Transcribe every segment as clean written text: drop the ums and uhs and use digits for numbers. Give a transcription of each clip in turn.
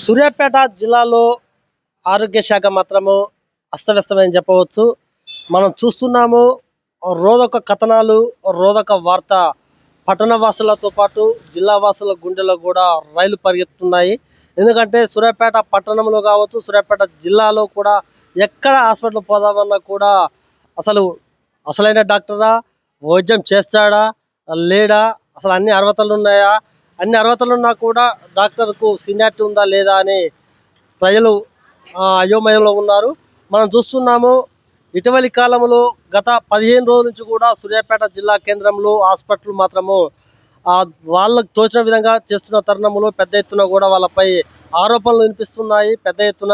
సూర్యాపేట జిల్లాలో ఆరోగ్య శాఖ మాత్రము అస్తవ్యస్తమని చెప్పవచ్చు. మనం చూస్తున్నాము రోదక కథనాలు, రోదక వార్త పట్టణ వాసులతో పాటు జిల్లా వాసుల గుండెలో కూడా రైలు పరిగెత్తున్నాయి. ఎందుకంటే సూర్యాపేట పట్టణంలో కావచ్చు, సూర్యాపేట జిల్లాలో కూడా ఎక్కడ హాస్పిటల్ పోదామన్నా కూడా అసలైన డాక్టరా, వైద్యం చేస్తాడా లేడా, అసలు అన్ని అర్హతలు ఉన్నాయా, అన్ని అర్హతలు ఉన్నా కూడా డాక్టర్కు సీనియారిటీ ఉందా లేదా అని ప్రజలు అయోమయంలో ఉన్నారు. మనం చూస్తున్నాము ఇటీవలి కాలంలో గత 15 రోజుల నుంచి కూడా సూర్యాపేట జిల్లా కేంద్రంలో హాస్పిటల్ మాత్రము వాళ్ళకు తోచిన విధంగా చేస్తున్న తరుణంలో పెద్ద ఎత్తున కూడా వాళ్ళపై ఆరోపణలు వినిపిస్తున్నాయి. పెద్ద ఎత్తున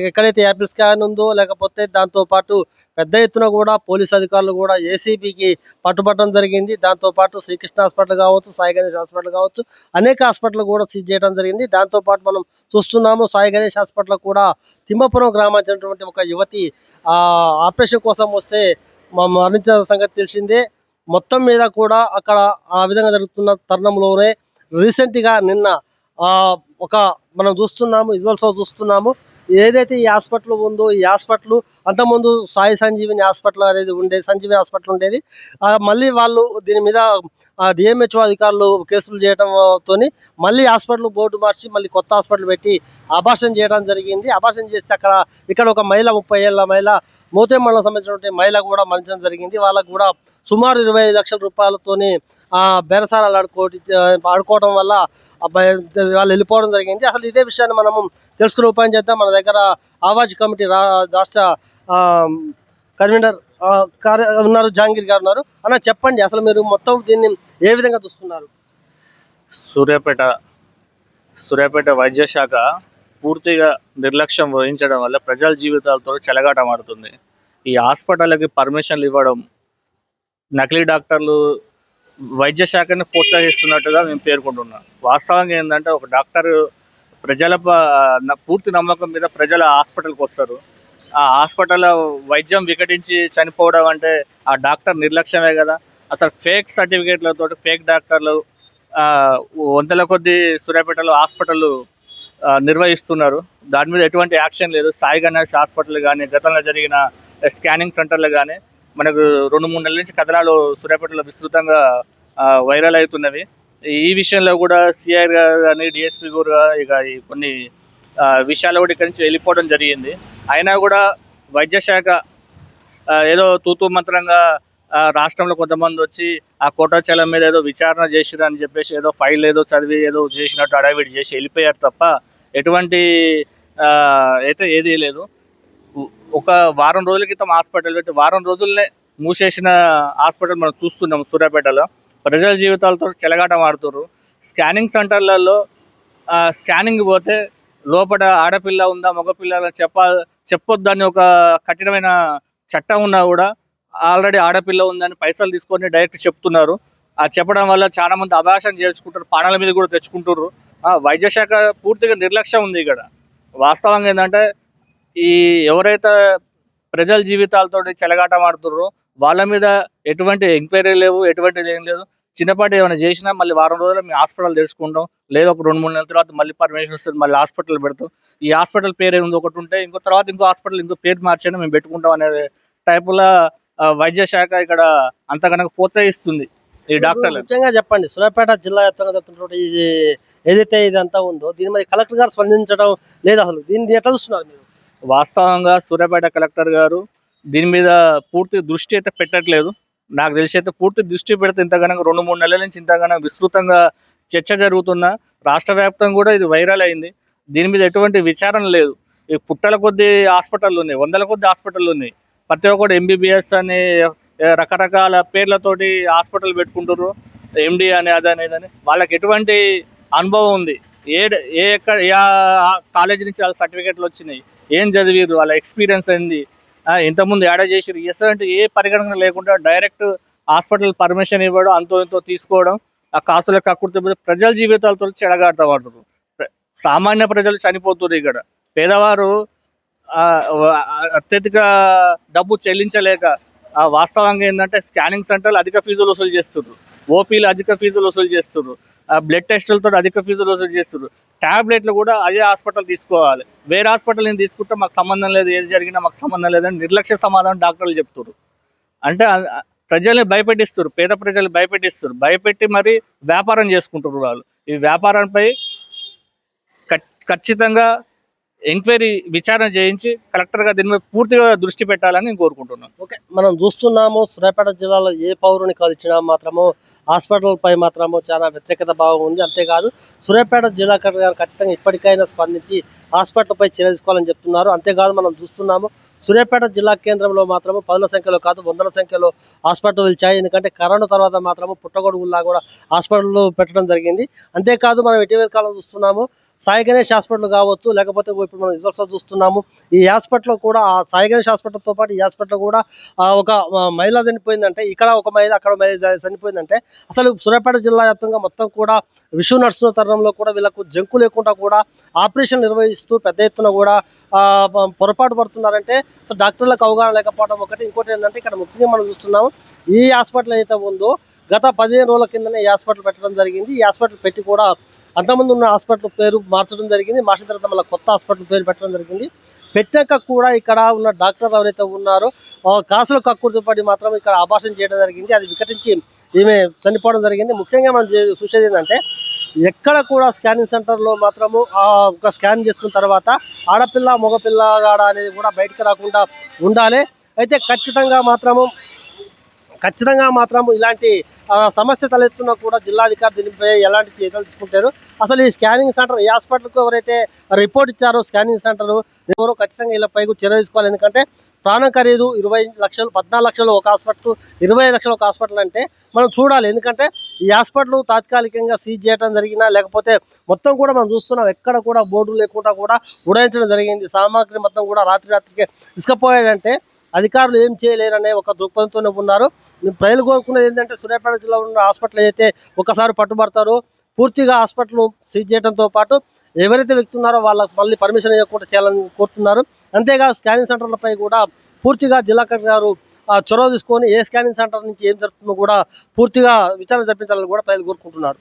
ఎక్కడైతే యాపిల్ స్కాన్ ఉందో, లేకపోతే దాంతోపాటు పెద్ద ఎత్తున కూడా పోలీసు అధికారులు కూడా ఏసీబీకి పట్టుబట్టడం జరిగింది. దాంతోపాటు శ్రీకృష్ణ హాస్పిటల్ కావచ్చు, సాయి గణేష్ హాస్పిటల్ కావచ్చు, అనేక హాస్పిటల్ కూడా సీజ్ చేయడం జరిగింది. దాంతోపాటు మనం చూస్తున్నాము సాయి గణేష్ హాస్పిటల్ కూడా తిమ్మపురం గ్రామానికి ఒక యువతి ఆపరేషన్ కోసం వస్తే మరణించిన సంగతి తెలిసిందే. మొత్తం మీద కూడా అక్కడ ఆ విధంగా జరుగుతున్న తరుణంలోనే రీసెంట్గా నిన్న ఒక మనం చూస్తున్నాము ఏదైతే ఈ హాస్పిటల్ ఉందో, ఈ హాస్పిటల్ అంతకుముందు సాయి సంజీవిని హాస్పిటల్ అనేది ఉండేది, సంజీవిని హాస్పిటల్ ఉండేది. మళ్ళీ వాళ్ళు దీని మీద డిఎంహెచ్ఓ అధికారులు కేసులు చేయడంతో మళ్ళీ హాస్పిటల్ బోర్డు మార్చి మళ్ళీ కొత్త హాస్పిటల్ పెట్టి అబార్షన్ చేయడం జరిగింది. అబార్షన్ చేస్తే ఇక్కడ ఒక మహిళ, 30 ఏళ్ల మహిళ, మోతే మండలం సంబంధించిన మహిళ కూడా మరణించడం జరిగింది. వాళ్ళకు కూడా సుమారు 25 లక్షల రూపాయలతోని బేరసారాలు ఆడుకోవడం వల్ల వాళ్ళు వెళ్ళిపోవడం జరిగింది. అసలు ఇదే విషయాన్ని మనము తెలుసుకునే ఉపాయం చేద్దాం. మన దగ్గర ఆవాజ్ కమిటీ రాష్ట్ర కన్వీనర్ ఉన్నారు, జహాంగీర్ గారు ఉన్నారు. అన్న చెప్పండి, అసలు మీరు మొత్తం దీన్ని ఏ విధంగా చూస్తున్నారు? సూర్యాపేట వైద్య శాఖ పూర్తిగా నిర్లక్ష్యం వహించడం వల్ల ప్రజల జీవితాలతో చెలగాటమాడుతుంది. ఈ హాస్పిటల్కి పర్మిషన్లు ఇవ్వడం, నకిలీ డాక్టర్లు వైద్య శాఖని ప్రోత్సహిస్తున్నట్టుగా మేము పేర్కొంటున్నాం. వాస్తవంగా ఏంటంటే ఒక డాక్టర్ ప్రజల పూర్తి నమ్మకం మీద ప్రజల హాస్పిటల్కి వస్తారు. ఆ హాస్పిటల్ వైద్యం వికటించి చనిపోవడం అంటే ఆ డాక్టర్ నిర్లక్ష్యమే కదా. అసలు ఫేక్ సర్టిఫికేట్లతో ఫేక్ డాక్టర్లు వందల కొద్ది సూర్యాపేటలో హాస్పిటల్ నిర్వహిస్తున్నారు. దాని మీద ఎటువంటి యాక్షన్ లేదు. సాయి గణేష్ హాస్పిటల్ కానీ, గతంలో జరిగిన స్కానింగ్ సెంటర్లు కానీ మనకు 2-3 నెలల నుంచి కథనాలు సూర్యాపేటలో విస్తృతంగా వైరల్ అవుతున్నవి. ఈ విషయంలో కూడా సిఐ గారు కానీ, డిఎస్పీ గారు ఇక కొన్ని విషయాలు కూడా ఇక్కడి నుంచి వెళ్ళిపోవడం జరిగింది. అయినా కూడా వైద్య శాఖ ఏదో తూతూ మంత్రంగా రాష్ట్రంలో కొంతమంది వచ్చి ఆ కోటాచలం మీద ఏదో విచారణ చేసిరు అని చెప్పేసి ఏదో ఫైల్ ఏదో చదివి ఏదో చేసినట్టు అడావిడి చేసి వెళ్ళిపోయారు తప్ప ఎటువంటి అయితే ఏదీ లేదు. ఒక వారం రోజుల క్రితం హాస్పిటల్ పెట్టి వారం రోజులనే మూసేసిన హాస్పిటల్ మనం చూస్తున్నాం. సూర్యాపేటలో ప్రజల జీవితాలతో చెలగాటం ఆడుతున్నారు. స్కానింగ్ సెంటర్లలో స్కానింగ్ పోతే లోపల ఆడపిల్ల ఉందా, మగపిల్ల చెప్పొద్దని ఒక కఠినమైన చట్టం ఉన్నా కూడా ఆల్రెడీ ఆడపిల్ల ఉందని పైసలు తీసుకొని డైరెక్ట్ చెప్తున్నారు. ఆ చెప్పడం వల్ల చాలా మంది అభాషణ చేర్చుకుంటారు, ప్రాణాల మీద కూడా తెచ్చుకుంటారు. వైద్య శాఖ పూర్తిగా నిర్లక్ష్యం ఉంది ఇక్కడ. వాస్తవంగా ఏంటంటే ఈ ఎవరైతే ప్రజల జీవితాలతో చెలగాటం ఆడుతున్నారో వాళ్ళ మీద ఎటువంటి ఎంక్వైరీ లేవు, ఎటువంటిది ఏం లేదు. చిన్నపాటి ఏమైనా చేసినా మళ్ళీ వారం రోజులు మేము హాస్పిటల్ తెచ్చుకుంటాం, లేదా ఒక 2-3 నెలల తర్వాత మళ్ళీ పర్మిషన్ వస్తుంది, మళ్ళీ హాస్పిటల్ పెడతాం. ఈ హాస్పిటల్ పేరు ఏముంది ఒకటి ఉంటే ఇంకో తర్వాత ఇంకో హాస్పిటల్ ఇంకో పేరు మార్చైనా మేము పెట్టుకుంటాం అనే టైపుల వైద్య శాఖ ఇక్కడ అంతకన్నా ప్రోత్సహిస్తుంది ఈ డాక్టర్లు. ముఖ్యంగా చెప్పండి, సూర్యాపేట జిల్లా జరుగుతున్నటువంటి ఏదైతే ఇదంతా ఉందో దీని మీద కలెక్టర్ గారు స్పందించడం లేదు. అసలు దీన్ని ఎట్లా చూస్తున్నారు మీరు? వాస్తవంగా సూర్యాపేట కలెక్టర్ గారు దీని మీద పూర్తి దృష్టి అయితే పెట్టట్లేదు. నాకు తెలిసి అయితే పూర్తి దృష్టి పెడితే ఇంతగానో 2-3 నెలల నుంచి ఇంతగానో విస్తృతంగా చర్చ జరుగుతున్న రాష్ట్ర వ్యాప్తంగా కూడా ఇది వైరల్ అయింది. దీని మీద ఎటువంటి విచారణ లేదు. ఈ పుట్టల కొద్ది హాస్పిటళ్ళు ఉన్నాయి, వందల కొద్ది హాస్పిటళ్ళు ఉన్నాయి. ప్రతి ఒక్కటి ఎంబీబీఎస్ అని రకరకాల పేర్లతోటి హాస్పిటల్ పెట్టుకుంటారు, ఎండి అని అదని ఇదని. వాళ్ళకి ఎటువంటి అనుభవం ఉంది, ఏ కాలేజీ నుంచి వాళ్ళ సర్టిఫికేట్లు వచ్చినాయి, ఏం చదివారు, వాళ్ళ ఎక్స్పీరియన్స్ ఏంది, ఇంతకుముందు యాడ్ చేసిరు, అంటే ఏ పరిగణన లేకుండా డైరెక్ట్ హాస్పిటల్ పర్మిషన్ ఇవ్వడం, అంతో ఇంతో తీసుకోవడం, ఆ కాసులకు కక్కుర్తి ప్రజల జీవితాలతో చెడగాడతారు. సామాన్య ప్రజలు చనిపోతున్నారు. ఇక్కడ పేదవారు అత్యధిక డబ్బు చెల్లించలేక వాస్తవంగా ఏంటంటే స్కానింగ్ సెంటర్లు అధిక ఫీజులు వసూలు చేస్తున్నారు, ఓపీలు అధిక ఫీజులు వసూలు చేస్తున్నారు, బ్లడ్ టెస్టులతో అధిక ఫీజులు వసూలు చేస్తున్నారు. ట్యాబ్లెట్లు కూడా అదే హాస్పిటల్ తీసుకోవాలి, వేరే హాస్పిటల్ నేను తీసుకుంటే మాకు సంబంధం లేదు, ఏది జరిగినా మాకు సంబంధం లేదని నిర్లక్ష్య సమాధానం డాక్టర్లు చెప్తారు. అంటే ప్రజల్ని భయపెట్టిస్తారు, పేద ప్రజల్ని భయపెట్టిస్తారు, భయపెట్టి మరి వ్యాపారం చేసుకుంటారు వాళ్ళు. ఈ వ్యాపారంపై ఖచ్చితంగా ఎంక్వైరీ విచారణ చేయించి కలెక్టర్ గా దీని మీద పూర్తిగా దృష్టి పెట్టాలని నేను కోరుకుంటున్నాను. ఓకే, మనం చూస్తున్నాము సూర్యాపేట జిల్లాలో ఏ పౌరుని కలిసినా మాత్రము హాస్పిటల్ పై మాత్రము చాలా వ్యతిరేకత భావం ఉంది. అంతేకాదు సూర్యాపేట జిల్లా కలెక్టర్ గారు ఖచ్చితంగా ఇప్పటికైనా స్పందించి హాస్పిటల్ పై చర్య తీసుకోవాలని చెప్తున్నారు. అంతేకాదు మనం చూస్తున్నాము సూర్యాపేట జిల్లా కేంద్రంలో మాత్రము పదుల సంఖ్యలో కాదు వందల సంఖ్యలో హాస్పిటల్ ఇచ్చాయి. ఎందుకంటే కరోనా తర్వాత మాత్రము పుట్టగొడుగుల్లా కూడా హాస్పిటల్ పెట్టడం జరిగింది. అంతేకాదు మనం ఇటీవల కాలం చూస్తున్నాము సాయి గణేష్ హాస్పిటల్ కావచ్చు, లేకపోతే ఇప్పుడు మనం రిజల్ట్స్ చూస్తున్నాము ఈ హాస్పిటల్ కూడా ఆ సాయి గణేష్ హాస్పిటల్తో పాటు ఈ హాస్పిటల్ కూడా ఒక మహిళ చనిపోయిందంటే, ఇక్కడ ఒక మహిళ అక్కడ మహిళ చనిపోయిందంటే అసలు సూర్యాపేట జిల్లా వ్యాప్తంగా మొత్తం కూడా విషు నడుస్తున్న తరుణంలో కూడా వీళ్ళకు జంకు లేకుండా కూడా ఆపరేషన్ నిర్వహిస్తూ పెద్ద ఎత్తున కూడా పొరపాటు పడుతున్నారంటే అసలు డాక్టర్లకు అవగాహన లేకపోవడం ఒకటి. ఇంకోటి ఏంటంటే ఇక్కడ ముఖ్యంగా మనం చూస్తున్నాము ఈ హాస్పిటల్ ఏదైతే ఉందో గత 15 రోజుల కిందనే ఈ హాస్పిటల్ పెట్టడం జరిగింది. ఈ హాస్పిటల్ పెట్టి కూడా అంతకుముందు ఉన్న హాస్పిటల్ పేరు మార్చడం జరిగింది. మార్చిన తర్వాత మళ్ళీ కొత్త హాస్పిటల్ పేరు పెట్టడం జరిగింది. పెట్టాక కూడా ఇక్కడ ఉన్న డాక్టర్లు ఎవరైతే ఉన్నారో కాసులు కక్కుర్తి పడి మాత్రం ఇక్కడ అబార్షన్ చేయడం జరిగింది. అది వికటించి ఈమె చనిపోవడం జరిగింది. ముఖ్యంగా మనం చూసేది ఏంటంటే ఎక్కడ కూడా స్కానింగ్ సెంటర్లో మాత్రము ఒక స్కాన్ చేసుకున్న తర్వాత ఆడపిల్ల మగపిల్లగాడ అనేది కూడా బయటకు రాకుండా ఉండాలి. అయితే ఖచ్చితంగా మాత్రము ఇలాంటి సమస్య తలెత్తున్నా కూడా జిల్లాధికారి దీనిపై ఎలాంటి చర్యలు తీసుకుంటారు. అసలు ఈ స్కానింగ్ సెంటర్ ఈ హాస్పిటల్కు ఎవరైతే రిపోర్ట్ ఇచ్చారో స్కానింగ్ సెంటర్ ఎవరో ఖచ్చితంగా వీళ్ళపై కూడా చర్య తీసుకోవాలి. ఎందుకంటే ప్రాణం ఖరీదు 20 లక్షలు 14 లక్షలు ఒక హాస్పిటల్, 25 లక్షలు ఒక హాస్పిటల్ అంటే మనం చూడాలి. ఎందుకంటే ఈ హాస్పిటల్ తాత్కాలికంగా సీజ్ చేయడం జరిగినా లేకపోతే మొత్తం కూడా మనం చూస్తున్నాం ఎక్కడ కూడా బోర్డు లేకుండా కూడా ఉడాయించడం జరిగింది. సామాగ్రి మొత్తం కూడా రాత్రికి ఇసుకపోయాడంటే అధికారులు ఏం చేయలేరనే ఒక దృక్పథంతోనే ఉన్నారు. ప్రజలు కోరుకునేది ఏంటంటే సూర్యాపేట జిల్లాలో ఉన్న హాస్పిటల్ అయితే ఒకసారి పట్టుబడతారో పూర్తిగా హాస్పిటల్ సీజ్ చేయడంతో పాటు ఎవరైతే వ్యక్తి ఉన్నారో వాళ్ళకి మళ్ళీ పర్మిషన్ ఇవ్వకుండా చేయాలని కోరుతున్నారు. అంతేకాదు స్కానింగ్ సెంటర్లపై కూడా పూర్తిగా జిల్లా కలెక్టర్ గారు చొరవ తీసుకొని ఏ స్కానింగ్ సెంటర్ నుంచి ఏం జరుగుతుందో కూడా పూర్తిగా విచారణ జరిపించాలని కూడా ప్రజలు కోరుకుంటున్నారు.